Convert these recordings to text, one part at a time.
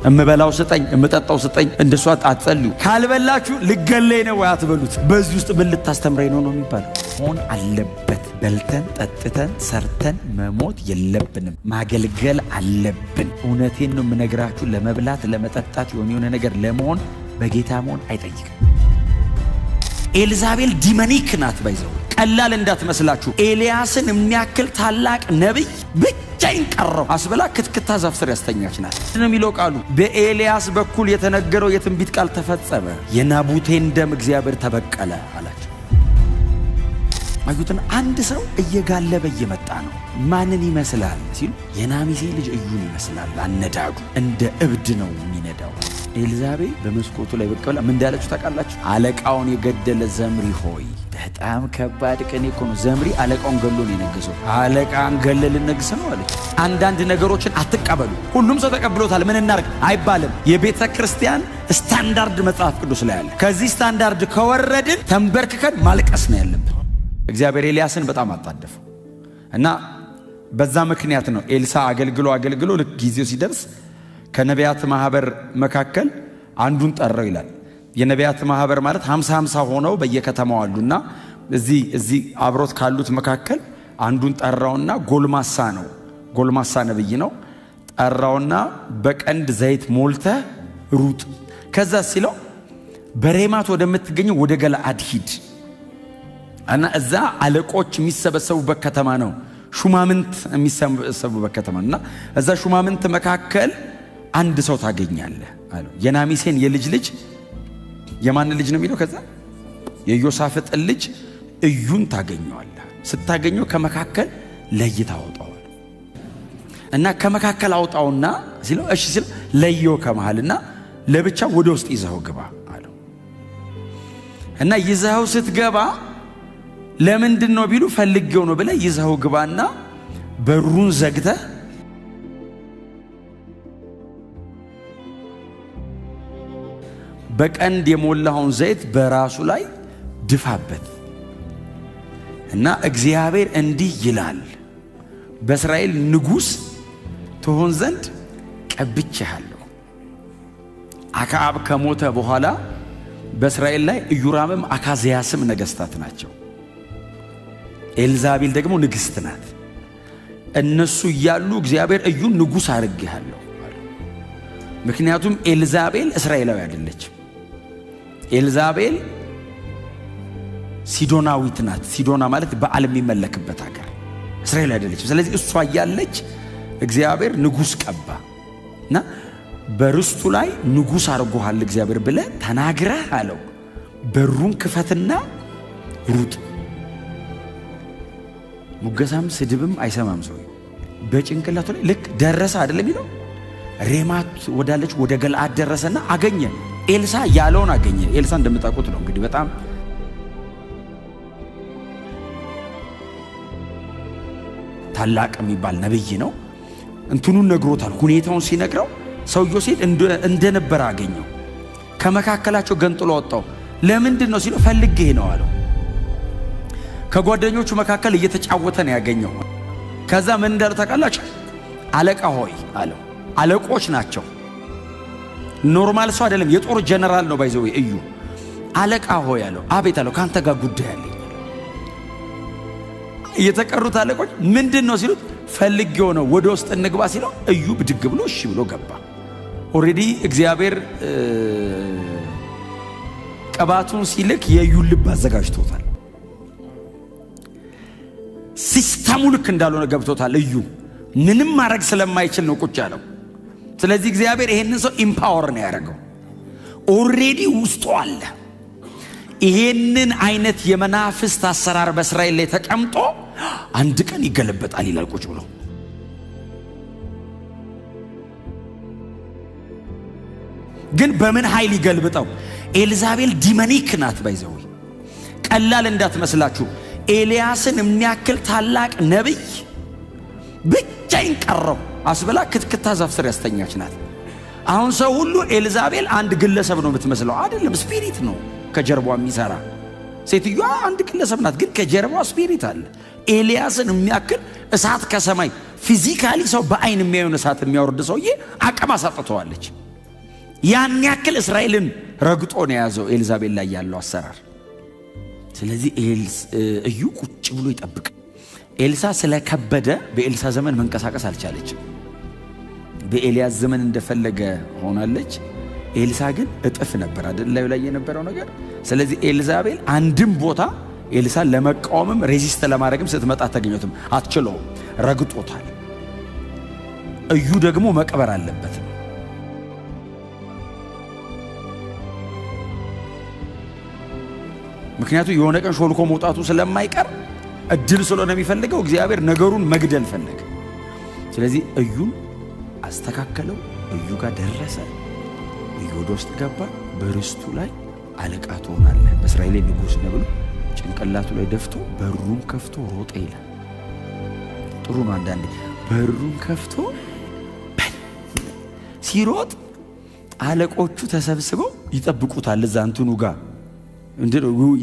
እምበላው ስጠኝ እምጠጣው ስጠኝ እንደሷ አትጸልዩ። ካልበላችሁ ልገለይ ነው አትበሉት። በዚህ ውስጥ ምን ልታስተምረኝ ነው የሚባለው? ሆን አለበት። በልተን ጠጥተን ሰርተን መሞት የለብንም። ማገልገል አለብን። እውነቴን ነው የምነግራችሁ። ለመብላት ለመጠጣት የሆነ ነገር ለመሆን በጌታ መሆን አይጠይቅም። ኤልዛቤል ዲመኒክ ናት። ባይዘው ቀላል እንዳትመስላችሁ። ኤልያስን የሚያክል ታላቅ ነብይ ብቻዬን ቀረው አስበላ ክትክታ ዛፍ ስር ያስተኛች ናት ነው የሚለው ቃሉ። በኤልያስ በኩል የተነገረው የትንቢት ቃል ተፈጸመ። የናቡቴን ደም እግዚአብሔር ተበቀለ አላቸው። አዩትን አንድ ሰው እየጋለበ እየመጣ ነው። ማንን ይመስላል ሲሉ የናሚሴ ልጅ እዩን ይመስላል። አነዳዱ እንደ እብድ ነው የሚነዳው። ኤልዛቤል በመስኮቱ ላይ ብቅ ብላ ምን እንዳለችው ታውቃላችሁ? አለቃውን የገደለ ዘምሪ ሆይ። በጣም ከባድ ቀን እኮ ነው። ዘምሪ አለቃውን ገሎ ነው የነገሰው። አለቃን ገለል ነግስ ነው አለች። አንዳንድ ነገሮችን አትቀበሉ። ሁሉም ሰው ተቀብሎታል ምን እናርግ አይባልም። የቤተ ክርስቲያን ስታንዳርድ መጽሐፍ ቅዱስ ላይ አለ። ከዚህ ስታንዳርድ ከወረድን ተንበርክከን ማልቀስ ነው ያለብን። እግዚአብሔር ኤልያስን በጣም አጣደፈው እና በዛ ምክንያት ነው ኤልሳ አገልግሎ ልክ ጊዜው ሲደርስ ከነቢያት ማህበር መካከል አንዱን ጠራው ይላል። የነቢያት ማህበር ማለት 50 ሆነው በየከተማው አሉና እዚህ አብሮት ካሉት መካከል አንዱን ጠራውና ጎልማሳ ነብይ ነው። ጠራውና በቀንድ ዘይት ሞልተ ሩጥ፣ ከዛ ሲለው በሬማት ወደምትገኘው ወደ ገለዓድ ሂድ እና እዛ አለቆች የሚሰበሰቡበት ከተማ ነው። ሹማምንት የሚሰበሰቡበት ከተማ እና እዛ ሹማምንት መካከል አንድ ሰው ታገኛለህ አለው። የናሚሴን የልጅ ልጅ የማን ልጅ ነው የሚለው? ከዛ የዮሳፍጥ ልጅ እዩን ታገኘዋለህ። ስታገኘው ከመካከል ለይታ አውጣው እና ከመካከል አውጣውና ሲለው እሺ ሲለው ለየው ከመሃልና ለብቻ ወደ ውስጥ ይዘው ግባ አለው። እና ይዘው ስትገባ ለምንድን ነው ቢሉ ፈልጌው ነው ብለህ ይዘው ግባና በሩን ዘግተህ በቀንድ የሞላውን ዘይት በራሱ ላይ ድፋበት እና እግዚአብሔር እንዲህ ይላል በእስራኤል ንጉሥ ትሆን ዘንድ ቀብቼሃለሁ። አክዓብ ከሞተ በኋላ በእስራኤል ላይ ኢዮራምም አካዝያስም ነገሥታት ናቸው። ኤልዛቤል ደግሞ ንግሥት ናት። እነሱ እያሉ እግዚአብሔር እዩን ንጉሥ አድርጌሃለሁ። ምክንያቱም ኤልዛቤል እስራኤላዊ አይደለችም። ኤልዛቤል ሲዶናዊት ናት። ሲዶና ማለት በዓል የሚመለክበት ሀገር፣ እስራኤል አይደለችም። ስለዚህ እሷ እያለች እግዚአብሔር ንጉሥ ቀባ እና በርስቱ ላይ ንጉሥ አድርጎሃል እግዚአብሔር ብለህ ተናግረህ አለው። በሩን ክፈትና ሩጥ። ሙገሳም ስድብም አይሰማም ሰው በጭንቅላቱ ላይ ልክ ደረሰ አይደለም ይለው ሬማት ወዳለች ወደ ገለዓድ ደረሰና አገኘ። ኤልሳ ያለውን አገኘ። ኤልሳ እንደምታውቁት ነው እንግዲህ በጣም ታላቅ የሚባል ነብይ ነው። እንትኑን ነግሮታል። ሁኔታውን ሲነግረው ሰውየው ሲል እንደነበረ አገኘው። ከመካከላቸው ገንጥሎ ወጣው። ለምንድን ነው ሲለው ፈልጌ ነው አለው። ከጓደኞቹ መካከል እየተጫወተ ነው ያገኘው። ከዛ ምን እንዳለ ታውቃላችሁ? አለቃ ሆይ አለው። አለቆች ናቸው። ኖርማል ሰው አይደለም። የጦር ጀነራል ነው ባይዘው እዩ። አለቃ ሆይ አለው። አቤት አለው። ካንተ ጋር ጉዳይ አለኝ። የተቀሩት አለቆች ምንድነው ሲሉት ፈልጌው ነው ወደ ውስጥ እንግባ ሲለው እዩ ብድግ ብሎ እሺ ብሎ ገባ። ኦሬዲ እግዚአብሔር ቅባቱን ሲልክ የዩን ልብ አዘጋጅቶታል። ሲስተሙ ልክ እንዳልሆነ ገብቶታል። እዩ ምንም ማድረግ ስለማይችል ነው ቁጭ ያለው። ስለዚህ እግዚአብሔር ይሄንን ሰው ኢምፓወር ነው ያደረገው። ኦሬዲ ውስጡ አለ። ይሄንን አይነት የመናፍስት አሰራር በእስራኤል ላይ ተቀምጦ አንድ ቀን ይገለበጣል ይላል ቁጭ ብሎ። ግን በምን ኃይል ይገልብጠው? ኤልዛቤል ዲመኒክ ናት። ባይዘው ቀላል እንዳትመስላችሁ። ኤልያስን የሚያክል ታላቅ ነብይ ብቻዬን ቀረው አስበላ ክትክታ ዛፍ ስር ያስተኛች ናት። አሁን ሰው ሁሉ ኤልዛቤል አንድ ግለሰብ ነው የምትመስለው። አይደለም፣ ስፒሪት ነው ከጀርባዋ የሚሰራ። ሴትዮዋ አንድ ግለሰብ ናት፣ ግን ከጀርባዋ ስፒሪት አለ። ኤልያስን የሚያክል እሳት ከሰማይ ፊዚካሊ ሰው በአይን የሚያዩን እሳት የሚያወርድ ሰውዬ አቅም አሳጥተዋለች። ያን ያክል እስራኤልን ረግጦ ነው የያዘው ኤልዛቤል ላይ ያለው አሰራር። ስለዚህ እዩ ቁጭ ብሎ ይጠብቅ። ኤልሳ ስለከበደ በኤልሳ ዘመን መንቀሳቀስ አልቻለችም። በኤልያስ ዘመን እንደፈለገ ሆናለች። ኤልሳ ግን እጥፍ ነበር አይደል ላይ የነበረው ነገር። ስለዚህ ኤልዛቤል አንድም ቦታ ኤልሳን ለመቃወምም ሬዚስት ለማድረግም ስትመጣ አታገኘትም፣ አትችለውም፣ ረግጦታል። እዩ ደግሞ መቅበር አለበት። ምክንያቱም የሆነ ቀን ሾልኮ መውጣቱ ስለማይቀር እድል ስለሆነ የሚፈልገው እግዚአብሔር ነገሩን መግደል ፈለገ። ስለዚህ እዩን አስተካከለው። እዩ ጋር ደረሰ። እዩ ወደ ውስጥ ገባ። በርስቱ ላይ አለቃ ትሆናለህ፣ በእስራኤል ንጉሥ ነህ ብሎ ጭንቅላቱ ላይ ደፍቶ በሩን ከፍቶ ሮጠ ይላል። ጥሩ ነው። አንዳንዴ በሩን ከፍቶ ሲሮጥ አለቆቹ ተሰብስበው ይጠብቁታል። እዛ እንትኑ ጋር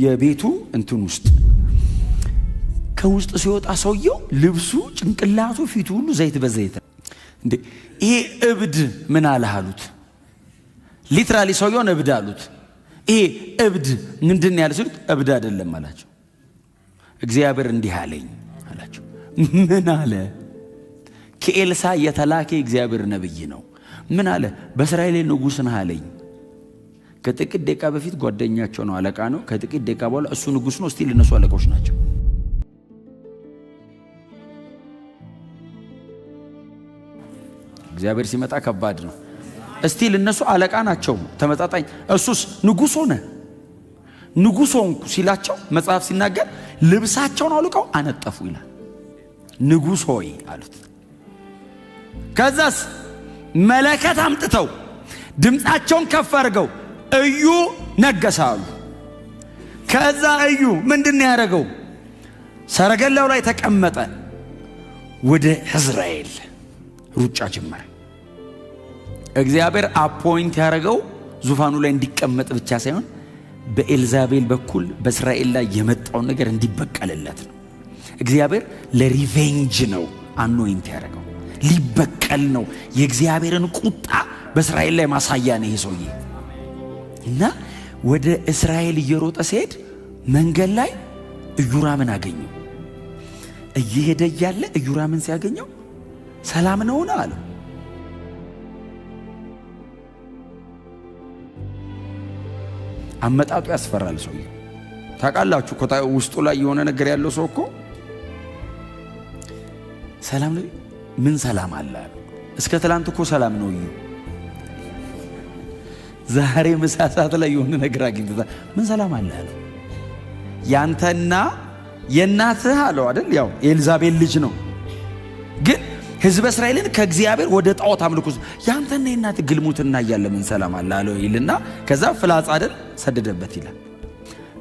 የቤቱ እንትን ውስጥ ከውስጥ ሲወጣ ሰውየው ልብሱ፣ ጭንቅላቱ፣ ፊቱ ሁሉ ዘይት በዘይት እንዴ! ይሄ እብድ ምን አለህ አሉት። ሊትራሊ ሰውየውን እብድ አሉት። ይሄ እብድ ምንድን ያለ ሲሉት እብድ አይደለም አላቸው። እግዚአብሔር እንዲህ አለኝ አላቸው። ምን አለ? ከኤልሳ የተላከ እግዚአብሔር ነብይ ነው። ምን አለ? በእስራኤል ንጉሥ ነህ አለኝ። ከጥቂት ደቂቃ በፊት ጓደኛቸው ነው፣ አለቃ ነው። ከጥቂት ደቂቃ በኋላ እሱ ንጉሥ ነው። ስቲል እነሱ አለቃዎች ናቸው። እግዚአብሔር ሲመጣ ከባድ ነው። እስቲል እነሱ አለቃ ናቸው፣ ተመጣጣኝ። እሱስ ንጉሥ ሆነ። ንጉሥ ሆንኩ ሲላቸው መጽሐፍ ሲናገር ልብሳቸውን አውልቀው አነጠፉ ይላል። ንጉሥ ሆይ አሉት። ከዛስ መለከት አምጥተው ድምፃቸውን ከፍ አድርገው እዩ ነገሰ አሉ። ከዛ እዩ ምንድን ነው ያደረገው? ሰረገላው ላይ ተቀመጠ። ወደ ኢዝራኤል ሩጫ ጀመረ። እግዚአብሔር አፖይንት ያደረገው ዙፋኑ ላይ እንዲቀመጥ ብቻ ሳይሆን በኤልዛቤል በኩል በእስራኤል ላይ የመጣውን ነገር እንዲበቀልለት ነው። እግዚአብሔር ለሪቬንጅ ነው አኖይንት ያደረገው፣ ሊበቀል ነው። የእግዚአብሔርን ቁጣ በእስራኤል ላይ ማሳያ ነው ይሄ ሰውዬ። እና ወደ እስራኤል እየሮጠ ሲሄድ መንገድ ላይ ኢዮራምን አገኘው። እየሄደ እያለ ኢዮራምን ሲያገኘው ሰላም ነውና አለው። አመጣጡ ያስፈራል። ሰውዬው ታውቃላችሁ እኮ ውስጡ ላይ የሆነ ነገር ያለው ሰው እኮ ሰላም ነው። ምን ሰላም አለ? እስከ ትላንት እኮ ሰላም ነው። ዛሬ ምሳ ሰዓት ላይ የሆነ ነገር አግኝተታ ምን ሰላም አለ አለው። ያንተና የእናትህ አለው አይደል? ያው የኤልዛቤል ልጅ ነው፣ ግን ሕዝበ እስራኤልን ከእግዚአብሔር ወደ ጣዖት አምልኮ ያንተና የእናትህ ግልሙትና እያለ ምን ሰላም አለ አለው ይልና ከዛ ፍላጻ አይደል ሰደደበት ይላል።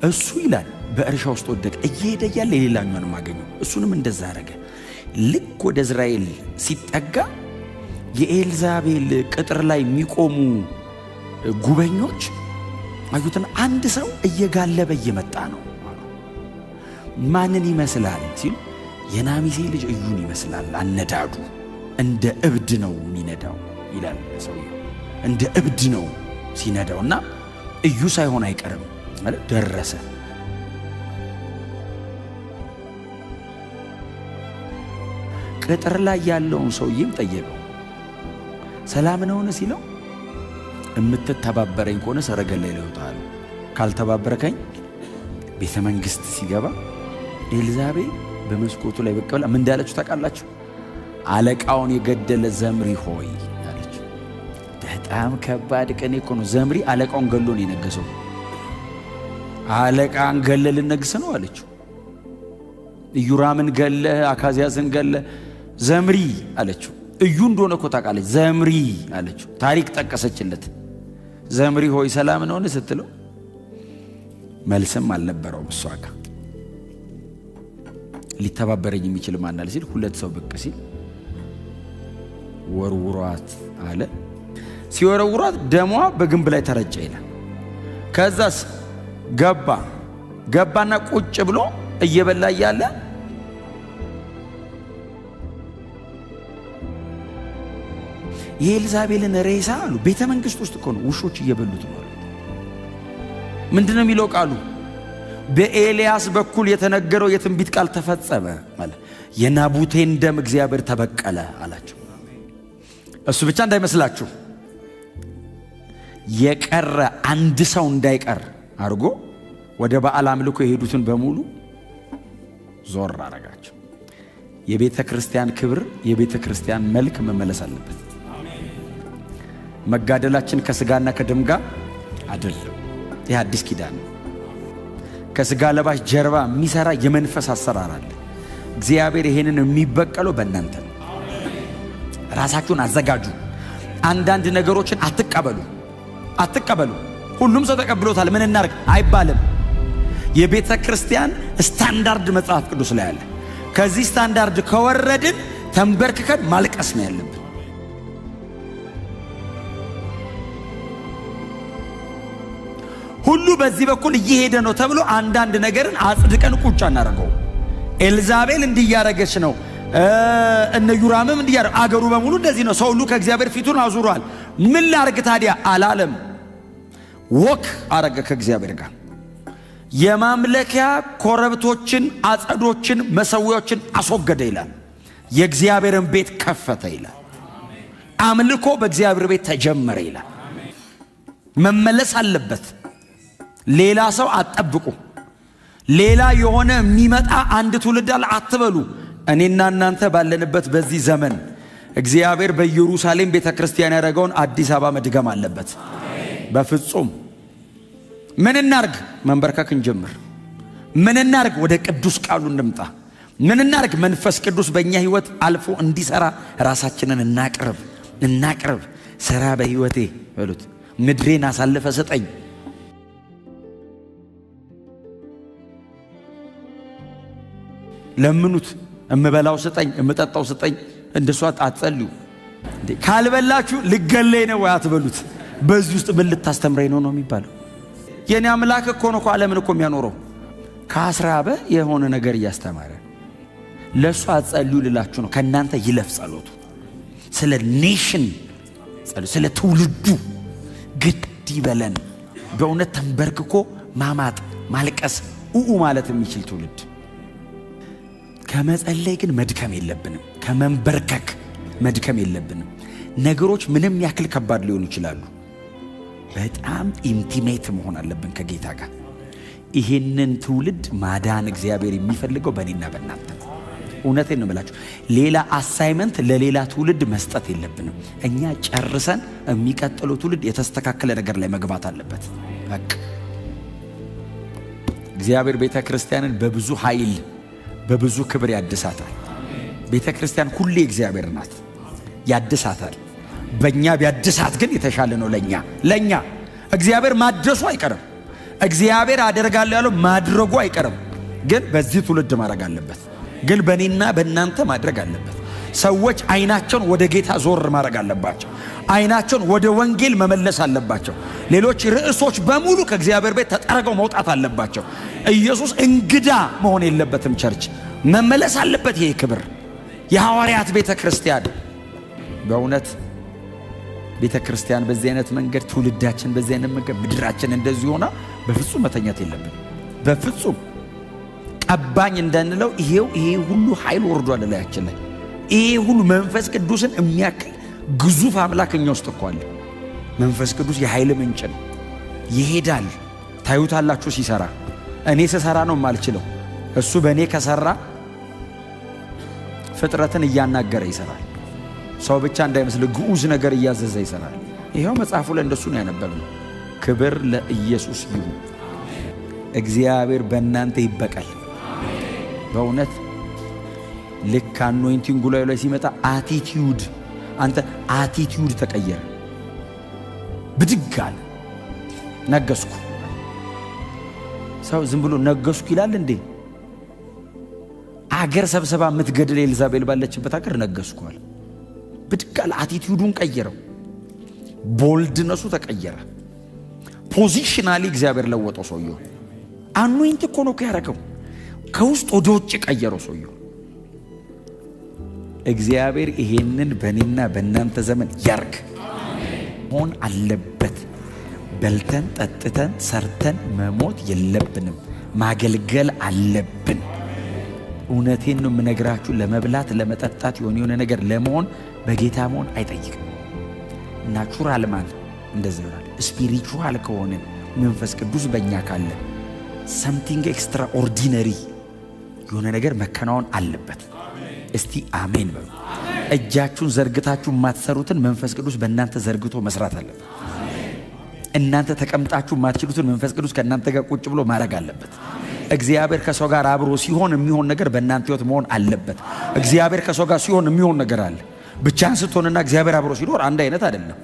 እሱ ይላል በእርሻ ውስጥ ወደቀ። እየሄደ እያለ የሌላኛውንም አገኘው። እሱንም እንደዛ አረገ። ልክ ወደ እስራኤል ሲጠጋ የኤልዛቤል ቅጥር ላይ የሚቆሙ ጉበኞች አዩትና አንድ ሰው እየጋለበ እየመጣ ነው። ማንን ይመስላል ሲሉ የናሚሴ ልጅ እዩን ይመስላል። አነዳዱ እንደ እብድ ነው የሚነዳው ይላል ሰውየው። እንደ እብድ ነው ሲነዳውና እዩ ሳይሆን አይቀርም ማለት ደረሰ። ቅጥር ላይ ያለውን ሰውዬም ጠየቀው፣ ሰላም ነውን ሲለው እምትተባበረኝ ከሆነ ሰረገላ ይለውታል፣ ካልተባበረከኝ ቤተ መንግሥት ሲገባ ኤልዛቤል በመስኮቱ ላይ ብቅ ብላ ምን እንዳለችው ታውቃላችሁ? አለቃውን የገደለ ዘምሪ ሆይ አለችው። በጣም ከባድ ቀን እኮ ነው። ዘምሪ አለቃውን ገሎ ነው የነገሰው። አለቃን ገለ ልነግስ ነው አለችው። ኢዮራምን ገለ፣ አካዝያስን ገለ፣ ዘምሪ አለችው። እዩ እንደሆነ እኮ ታውቃለች። ዘምሪ አለችው። ታሪክ ጠቀሰችለት። ዘምሪ ሆይ ሰላም ነውን ስትለው መልስም አልነበረውም። እሷ ጋር ሊተባበረኝ የሚችል ማን አለ ሲል ሁለት ሰው ብቅ ሲል ወርውሯት አለ። ሲወረውሯት ደሟ በግንብ ላይ ተረጨ ይላል። ከዛስ ገባና ቁጭ ብሎ እየበላ እያለ የኤልዛቤልን ሬሳ አሉ ቤተ መንግሥት ውስጥ እኮ ነው ውሾች እየበሉት ነው። ምንድነው የሚለው ቃሉ? በኤልያስ በኩል የተነገረው የትንቢት ቃል ተፈጸመ ማለት የናቡቴን ደም እግዚአብሔር ተበቀለ አላቸው። እሱ ብቻ እንዳይመስላችሁ የቀረ አንድ ሰው እንዳይቀር አድርጎ ወደ በዓል አምልኮ የሄዱትን በሙሉ ዞር አረጋቸው። የቤተ ክርስቲያን ክብር፣ የቤተ ክርስቲያን መልክ መመለስ አለበት። መጋደላችን ከስጋና ከደም ጋር አይደለም። ይህ አዲስ ኪዳን ነው። ከስጋ ለባሽ ጀርባ የሚሰራ የመንፈስ አሰራር አለ። እግዚአብሔር ይሄንን የሚበቀለው በእናንተ ነው። ራሳችሁን አዘጋጁ። አንዳንድ ነገሮችን አትቀበሉ። ሁሉም ሰው ተቀብሎታል ምን እናርግ አይባልም። የቤተ ክርስቲያን ስታንዳርድ መጽሐፍ ቅዱስ ላይ አለ። ከዚህ ስታንዳርድ ከወረድን ተንበርክከን ማልቀስ ነው ያለብን። ሁሉ በዚህ በኩል እየሄደ ነው ተብሎ አንዳንድ ነገርን አጽድቀን ቁጭ እናደርገው። ኤልዛቤል እንዲያረገች ነው፣ እነ ዩራምም እንዲያረግ፣ አገሩ በሙሉ እንደዚህ ነው። ሰው ሁሉ ከእግዚአብሔር ፊቱን አዙሯል። ምን ላርግ ታዲያ አላለም። ወክ አረገ ከእግዚአብሔር ጋር። የማምለኪያ ኮረብቶችን፣ አጸዶችን፣ መሰዊያዎችን አስወገደ ይላል። የእግዚአብሔርን ቤት ከፈተ ይላል። አምልኮ በእግዚአብሔር ቤት ተጀመረ ይላል። መመለስ አለበት። ሌላ ሰው አትጠብቁ። ሌላ የሆነ የሚመጣ አንድ ትውልድ አለ አትበሉ። እኔና እናንተ ባለንበት በዚህ ዘመን እግዚአብሔር በኢየሩሳሌም ቤተክርስቲያን ያደረገውን አዲስ አበባ መድገም አለበት። በፍጹም ምን እናርግ? መንበርከክ እንጀምር። ምን እናርግ? ወደ ቅዱስ ቃሉ እንምጣ። ምን እናርግ? መንፈስ ቅዱስ በእኛ ህይወት አልፎ እንዲሰራ ራሳችንን እናቅርብ። ሰራ በህይወቴ በሉት። ምድሬን አሳልፈ ስጠኝ። ለምኑት። እምበላው ስጠኝ፣ እምጠጣው ስጠኝ። እንደሷ አትጸልዩ። ካልበላችሁ ልገለይ ነው አትበሉት። በዚህ ውስጥ ምን ልታስተምረኝ ነው የሚባለው? የኔ አምላክ እኮ ነው ዓለምን እኮ የሚያኖረው። ከአስራበ የሆነ ነገር እያስተማረ ለሱ አትጸልዩ ልላችሁ ነው። ከእናንተ ይለፍ ጸሎቱ። ስለ ኔሽን ጸልዩ፣ ስለ ትውልዱ ግድ ይበለን። በእውነት ተንበርክኮ ማማጥ፣ ማልቀስ፣ ማለት የሚችል ትውልድ። ከመጸለይ ግን መድከም የለብንም። ከመንበርከክ መድከም የለብንም። ነገሮች ምንም ያክል ከባድ ሊሆኑ ይችላሉ። በጣም ኢንቲሜት መሆን አለብን ከጌታ ጋር። ይሄንን ትውልድ ማዳን እግዚአብሔር የሚፈልገው በእኔና በእናንተ። እውነቴን ነው የምላችሁ። ሌላ አሳይመንት ለሌላ ትውልድ መስጠት የለብንም። እኛ ጨርሰን የሚቀጥለው ትውልድ የተስተካከለ ነገር ላይ መግባት አለበት። በቃ እግዚአብሔር ቤተ ክርስቲያንን በብዙ ኃይል በብዙ ክብር ያድሳታል። ቤተ ክርስቲያን ሁሌ እግዚአብሔር ናት፣ ያድሳታል። በእኛ ቢያድሳት ግን የተሻለ ነው። ለእኛ እግዚአብሔር ማድረሱ አይቀርም። እግዚአብሔር አደርጋለሁ ያለው ማድረጉ አይቀርም። ግን በዚህ ትውልድ ማድረግ አለበት። ግን በእኔና በእናንተ ማድረግ አለበት። ሰዎች አይናቸውን ወደ ጌታ ዞር ማድረግ አለባቸው። አይናቸውን ወደ ወንጌል መመለስ አለባቸው። ሌሎች ርዕሶች በሙሉ ከእግዚአብሔር ቤት ተጠርገው መውጣት አለባቸው። ኢየሱስ እንግዳ መሆን የለበትም። ቸርች መመለስ አለበት። ይሄ ክብር የሐዋርያት ቤተ ክርስቲያን። በእውነት ቤተ ክርስቲያን በዚህ አይነት መንገድ፣ ትውልዳችን በዚህ አይነት መንገድ፣ ምድራችን እንደዚህ ሆና በፍጹም መተኛት የለብን። በፍጹም ቀባኝ እንዳንለው ይሄ ሁሉ ኃይል ወርዷል ላያችን ላይ። ይሄ ሁሉ መንፈስ ቅዱስን የሚያክል ግዙፍ አምላክ እኛ ውስጥ እኮ አለ። መንፈስ ቅዱስ የኃይል ምንጭ ነው። ይሄዳል። ታዩታላችሁ ሲሰራ። እኔ ስሰራ ነው የማልችለው። እሱ በእኔ ከሰራ ፍጥረትን እያናገረ ይሰራል። ሰው ብቻ እንዳይመስል ግዑዝ ነገር እያዘዘ ይሰራል። ይሄው መጽሐፉ ላይ እንደሱ ነው ያነበብነው። ክብር ለኢየሱስ ይሁን። እግዚአብሔር በእናንተ ይበቀል። በእውነት ልክ አኖይንቲንጉ ላይ ሲመጣ አንተ አቲቲዩድ ተቀየረ። ብድግ አለ። ነገስኩ። ሰው ዝም ብሎ ነገስኩ ይላል እንዴ? አገር ሰብሰባ የምትገድል ኤልዛቤል ባለችበት አገር ነገስኳል። ብድግ አለ። አቲቲዩዱን ቀየረው። ቦልድነሱ ተቀየረ። ፖዚሽናሊ እግዚአብሔር ለወጠው ሰውየው። አኖይንት እኮ ነው ያደረገው። ከውስጥ ወደ ውጭ ቀየረው ሰውየው። እግዚአብሔር ይሄንን በእኔና በእናንተ ዘመን ያርግ። መሆን አለበት። በልተን ጠጥተን ሰርተን መሞት የለብንም። ማገልገል አለብን። እውነቴን ነው የምነግራችሁ። ለመብላት ለመጠጣት የሆነ ነገር ለመሆን በጌታ መሆን አይጠይቅም። ናቹራል ማን እንደዚህ ይሆናል። ስፒሪቹዋል ከሆንን መንፈስ ቅዱስ በእኛ ካለ ሰምቲንግ ኤክስትራ ኦርዲነሪ የሆነ ነገር መከናወን አለበት። እስቲ አሜን በሉ። እጃችሁን ዘርግታችሁ የማትሰሩትን መንፈስ ቅዱስ በእናንተ ዘርግቶ መስራት አለበት። እናንተ ተቀምጣችሁ የማትችሉትን መንፈስ ቅዱስ ከእናንተ ጋር ቁጭ ብሎ ማድረግ አለበት። እግዚአብሔር ከሰው ጋር አብሮ ሲሆን የሚሆን ነገር በእናንተ ሕይወት መሆን አለበት። እግዚአብሔር ከሰው ጋር ሲሆን የሚሆን ነገር አለ። ብቻህን ስትሆንና እግዚአብሔር አብሮ ሲኖር አንድ አይነት አይደለም።